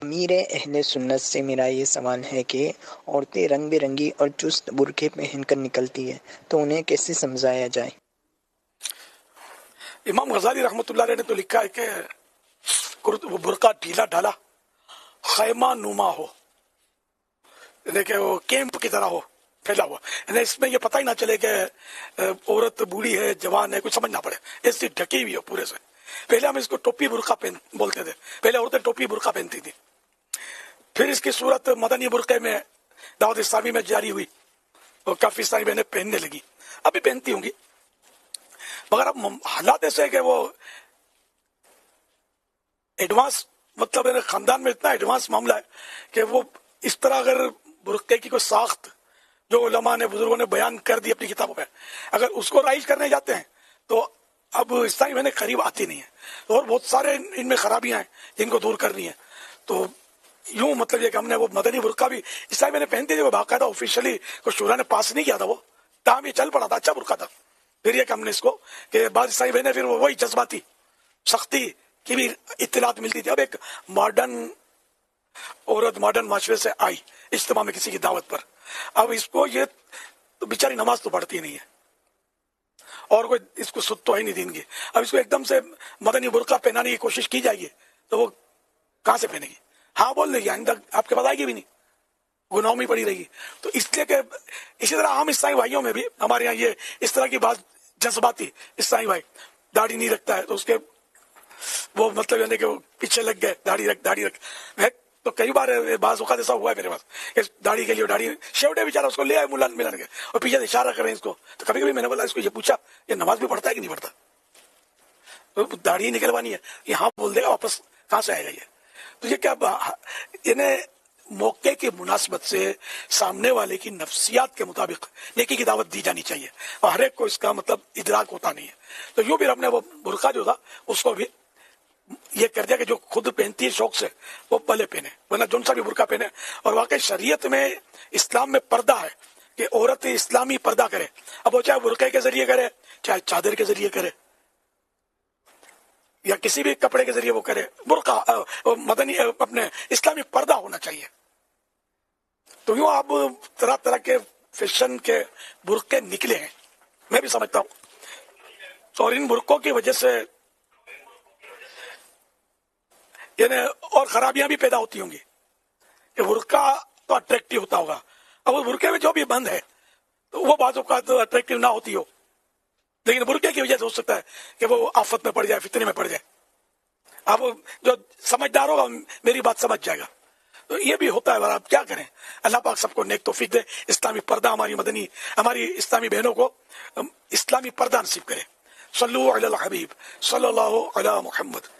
امیر اہل سنت سے میرا یہ سوال ہے کہ عورتیں رنگ برنگی اور چست برقعے پہن کر نکلتی ہے تو انہیں کیسے سمجھایا جائے؟ امام غزالی رحمۃ اللہ علیہ نے تو لکھا ہے کہ برقع ڈھیلا ڈھالا خیمہ نما ہو، یعنی کہ وہ کیمپ کی طرح ہو پھیلا ہوا، یعنی اس میں یہ پتہ ہی نہ چلے کہ عورت بوڑھی ہے جوان ہے، کچھ سمجھ نہ پڑے، ایسی ڈھکی ہوئی ہو پورے سے۔ پہلے ہم اس کو ٹوپی برقع بولتے تھے، پہلے عورتیں ٹوپی برقع پہنتی تھی، پھر اس کی صورت مدنی برقعے میں دعوت اسلامی میں جاری ہوئی اور کافی ساری بہنیں پہننے لگی، ابھی پہنتی ہوں گی، مگر اب حالات ایسے ہے کہ وہ ایڈوانس، مطلب خاندان میں اتنا ایڈوانس معاملہ ہے کہ وہ اس طرح اگر برقعے کی کوئی ساخت جو علماء نے بزرگوں نے بیان کر دی اپنی کتابوں میں، اگر اس کو رائج کرنے جاتے ہیں تو اب اسلامی بہنیں قریب آتی نہیں ہیں، اور بہت سارے ان میں خرابیاں ہیں جن کو دور کرنی ہے۔ تو یوں مطلب یہ کہ ہم نے وہ مدنی برقع بھی اسلامی بہنیں پہنتی تھی، وہ باقاعدہ آفیشلی کوئی شورا نے پاس نہیں کیا تھا، وہ تاہم یہ چل پڑا تھا، اچھا برقع تھا۔ پھر یہ کہ ہم نے اس کو کہ بعض اسلامی بہنیں پھر وہی جذباتی سختی کی بھی اطلاعات ملتی تھی۔ اب ایک ماڈرن عورت ماڈرن معاشرے سے آئی اجتماع میں کسی کی دعوت پر، اب اس کو یہ تو بیچاری نماز تو پڑھتی نہیں ہے اور کوئی اس کو سود تو ہی نہیں دیں گے، اب اس کو ایک دم سے مدنی برقع پہنانے کی کوشش کی جائے گی تو وہ کہاں سے پہنے گی؟ ہاں بول لے گی، آئندہ آپ کے پاس آئے گی بھی نہیں، گناہوں میں پڑی رہے گی۔ تو اس لیے کہ اسی طرح عام عیسائی بھائیوں میں بھی ہمارے یہاں یہ اس طرح کی بات جذباتی عیسائی بھائی داڑھی نہیں رکھتا ہے تو اس کے وہ مطلب یعنی کہ وہ پیچھے لگ گئے، داڑھی رکھ تو کئی بار بعض اوقات ایسا ہوا ہے میرے پاس کہ داڑھی کے لیے داڑھی شیوٹے بیچارہ اس کو لے آئے ملا ملن کے اور پیچھے اشارہ کریں اس کو، تو کبھی کبھی میں نے بولا اس کو، یہ پوچھا یہ نماز بھی پڑھتا ہے کہ نہیں پڑھتا؟ تو داڑھی نکلوانی ہے، یہاں بول دے گا واپس کہاں سے آئے گا یہ؟ تو یہ کیا انہیں موقع کی مناسبت سے سامنے والے کی نفسیات کے مطابق نیکی کی دعوت دی جانی چاہیے، اور ہر ایک کو اس کا مطلب ادراک ہوتا نہیں ہے۔ تو یوں بھی ہم نے وہ برقع جو تھا اس کو بھی یہ کر دیا کہ جو خود پہنتی ہے شوق سے وہ پہلے پہنے، ورنہ جون سا بھی برقع پہنے۔ اور واقعی شریعت میں اسلام میں پردہ ہے کہ عورت اسلامی پردہ کرے، اب وہ چاہے برقعے کے ذریعے کرے چاہے چادر کے ذریعے کرے یا کسی بھی کپڑے کے ذریعے وہ کرے، برقع مدنی اپنے اسلامی پردہ ہونا چاہیے۔ تو یوں اب طرح طرح کے فیشن کے برقعے نکلے ہیں، میں بھی سمجھتا ہوں، اور ان برقعوں کی وجہ سے یعنی اور خرابیاں بھی پیدا ہوتی ہوں گی کہ برقع تو اٹریکٹیو ہوتا ہوگا، اب اس برقعے میں جو بھی بند ہے تو وہ بعض اوقات اٹریکٹیو نہ ہوتی ہو، لیکن برقعے کی وجہ سے ہو سکتا ہے کہ وہ آفت میں پڑ جائے، فتنے میں پڑ جائے۔ اب جو سمجھدار ہوگا میری بات سمجھ جائے گا، تو یہ بھی ہوتا ہے، اور آپ کیا کریں، اللہ پاک سب کو نیک توفیق دے، اسلامی پردہ ہماری اسلامی بہنوں کو اسلامی پردہ نصیب کرے۔ صلو علی الحبیب صلی اللہ علی محمد۔